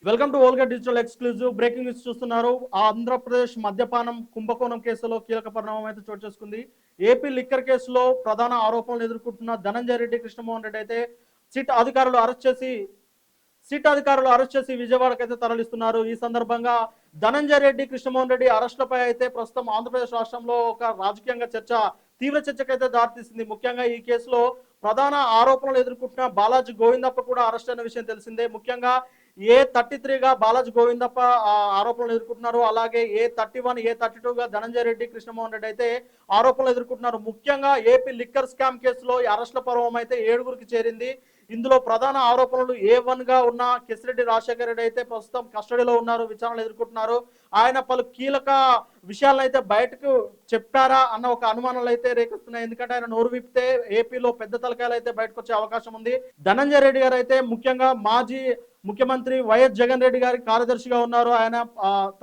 Welcome to Olga digital exclusive breaking news చూస్తున్నారు. ఆంధ్రప్రదేశ్ మద్యపానం కుంభకోణం కేసులో కీలక పరిణామం అయితే చోటు చేసుకుంది. ఏపీ లిక్కర్ కేసులో ప్రధాన ఆరోపణలు ఎదుర్కొంటున్న ధనంజయ రెడ్డి, కృష్ణమోహన్ రెడ్డి అయితే సిట్ అధికారులు అరెస్ట్ చేసి విజయవాడకు అయితే తరలిస్తున్నారు. ఈ సందర్భంగా ధనంజయ రెడ్డి, కృష్ణమోహన్ రెడ్డి అరెస్టులపై అయితే ప్రస్తుతం ఆంధ్రప్రదేశ్ రాష్ట్రంలో ఒక రాజకీయంగా తీవ్ర చర్చకైతే దారితీసింది. ముఖ్యంగా ఈ కేసులో ప్రధాన ఆరోపణలు ఎదుర్కొంటున్న బాలాజీ గోవిందప్ప కూడా అరెస్ట్ అయిన విషయం తెలిసిందే. ముఖ్యంగా A33గా బాలాజీ గోవిందప్ప ఆరోపణలు ఎదుర్కొంటున్నారు. అలాగే A31, A32గా ధనంజయ రెడ్డి, కృష్ణమోహన్ రెడ్డి అయితే ఆరోపణలు ఎదుర్కొంటున్నారు. ముఖ్యంగా ఏపీ లిక్కర్ స్కామ్ కేసులో ఈ అరెస్టుల పర్వం అయితే 7గురికి చేరింది. ఇందులో ప్రధాన ఆరోపణలు A1గా ఉన్న కెసిరెడ్డి రాజశేఖర రెడ్డి అయితే ప్రస్తుతం కస్టడీలో ఉన్నారు, విచారణలు ఎదుర్కొంటున్నారు. ఆయన పలు కీలక విషయాలను అయితే బయటకు చెప్పారా అన్న ఒక అనుమానాలు అయితే రేకెత్తున్నాయి. ఎందుకంటే ఆయన నోరు విప్పితే ఏపీలో పెద్ద తలకాయలు అయితే బయటకు వచ్చే అవకాశం ఉంది. ధనంజయ రెడ్డి గారు అయితే ముఖ్యంగా మాజీ ముఖ్యమంత్రి వైఎస్ జగన్ రెడ్డి గారి కార్యదర్శిగా ఉన్నారు. ఆయన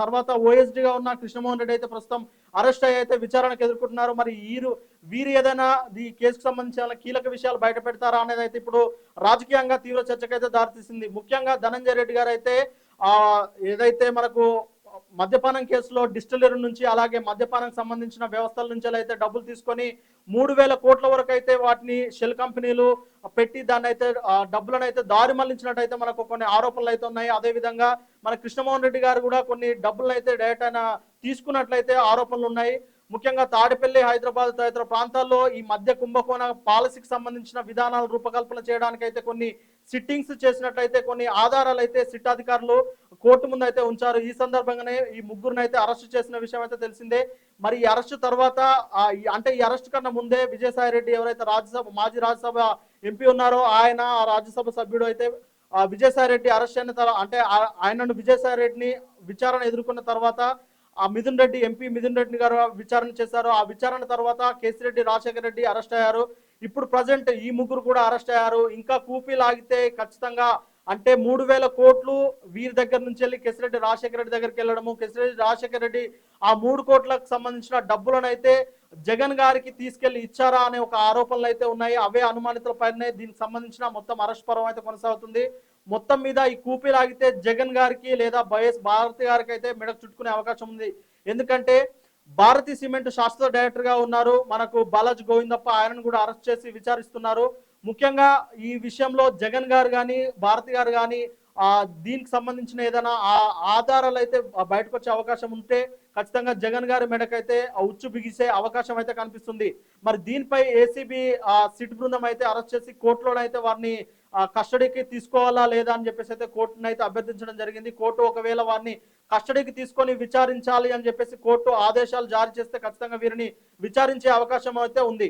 తర్వాత ఓఎస్డీగా ఉన్న కృష్ణమోహన్ రెడ్డి అయితే ప్రస్తుతం అరెస్ట్ అయ్యి అయితే విచారణకు ఎదుర్కొంటున్నారు. మరి వీరు ఏదైనా ఈ కేసుకు సంబంధించిన కీలక విషయాలు బయట పెడతారా అనేది అయితే ఇప్పుడు రాజకీయంగా తీవ్ర చర్చకైతే దారితీసింది. ముఖ్యంగా ధనంజయ రెడ్డి గారు అయితే ఏదైతే మనకు మద్యపానం కేసులో డిస్టిలరీ నుంచి అలాగే మద్యపానం సంబంధించిన వ్యవస్థల నుంచి అయితే డబ్బులు తీసుకొని 3,000 కోట్ల వరకు అయితే వాటిని షెల్ కంపెనీలు పెట్టి దాన్ని అయితే డబ్బులను అయితే దారి మళ్లించినట్టయితే మనకు కొన్ని ఆరోపణలు అయితే ఉన్నాయి. అదేవిధంగా మన కృష్ణమోహన్ రెడ్డి గారు కూడా కొన్ని డబ్బులను అయితే డైరెక్ట్ తీసుకున్నట్లయితే ఆరోపణలు ఉన్నాయి. ముఖ్యంగా తాడిపల్లి, హైదరాబాద్ తదితర ప్రాంతాల్లో ఈ మద్య కుంభకోణ పాలసీకి సంబంధించిన విధానాలు రూపకల్పన చేయడానికి అయితే కొన్ని సిట్టింగ్స్ చేసినట్లయితే కొన్ని ఆధారాలు అయితే సిట్ అధికారులు కోర్టు ముందు అయితే ఉంచారు. ఈ సందర్భంగానే ఈ ముగ్గురిని అయితే అరెస్ట్ చేసిన విషయం అయితే తెలిసిందే. మరి ఈ అరెస్ట్ తర్వాత అంటే ఈ అరెస్ట్ కన్నా ముందే విజయసాయి రెడ్డి ఎవరైతే మాజీ రాజ్యసభ ఎంపీ ఉన్నారో ఆయన ఆ రాజ్యసభ సభ్యుడు అయితే విజయసాయి రెడ్డి అరెస్ట్ అయిన తర్వాత అంటే ఆయనను విజయసాయి రెడ్డిని విచారణ ఎదుర్కొన్న తర్వాత ఎంపీ మిథున్ రెడ్డి గారు విచారణ చేశారు. ఆ విచారణ తర్వాత కేసిరెడ్డి రాజశేఖర రెడ్డి అరెస్ట్ అయ్యారు. ఇప్పుడు ప్రజెంట్ ఈ ముగ్గురు కూడా అరెస్ట్ అయ్యారు. ఇంకా కూపీ లాగితే ఖచ్చితంగా అంటే 3,000 కోట్లు వీరి దగ్గర నుంచి వెళ్ళి కేసిరెడ్డి రాజశేఖర రెడ్డి దగ్గరికి వెళ్ళడము, కేసిరెడ్డి రాజశేఖర రెడ్డి ఆ 3 కోట్లకు సంబంధించిన డబ్బులను అయితే జగన్ గారికి తీసుకెళ్లి ఇచ్చారా అనే ఒక ఆరోపణలు అయితే ఉన్నాయి. అవే అనుమానితుల పైనే దీనికి సంబంధించిన మొత్తం అరెస్ట్ పర్వం అయితే కొనసాగుతుంది. మొత్తం మీద ఈ కూపీ లాగితే జగన్ గారికి లేదా వైఎస్ భారతి గారికి అయితే మెడకు చుట్టుకునే అవకాశం ఉంది. ఎందుకంటే భారతీ సిమెంట్ శాశ్వత డైరెక్టర్ గా ఉన్నారు మనకు బాలాజీ గోవిందప్ప, ఆయనను కూడా అరెస్ట్ చేసి విచారిస్తున్నారు. ముఖ్యంగా ఈ విషయంలో జగన్ గారు కానీ భారతి గారు కానీ దీనికి సంబంధించిన ఏదైనా ఆధారాలు అయితే బయటకు వచ్చే అవకాశం ఉంటే ఖచ్చితంగా జగన్ గారి మెడకైతే ఉచ్చు బిగిసే అవకాశం అయితే కనిపిస్తుంది. మరి దీనిపై ఏసీబీ సిట్ బృందం అయితే అరెస్ట్ చేసి కోర్టులోనైతే వారిని కస్టడీకి తీసుకోవాలా లేదా అని చెప్పేసి అయితే కోర్టును అయితే అభ్యర్థించడం జరిగింది. కోర్టు ఒకవేళ వారిని కస్టడీకి తీసుకొని విచారించాలి అని చెప్పేసి కోర్టు ఆదేశాలు జారీ చేస్తే ఖచ్చితంగా వీరిని విచారించే అవకాశం అయితే ఉంది.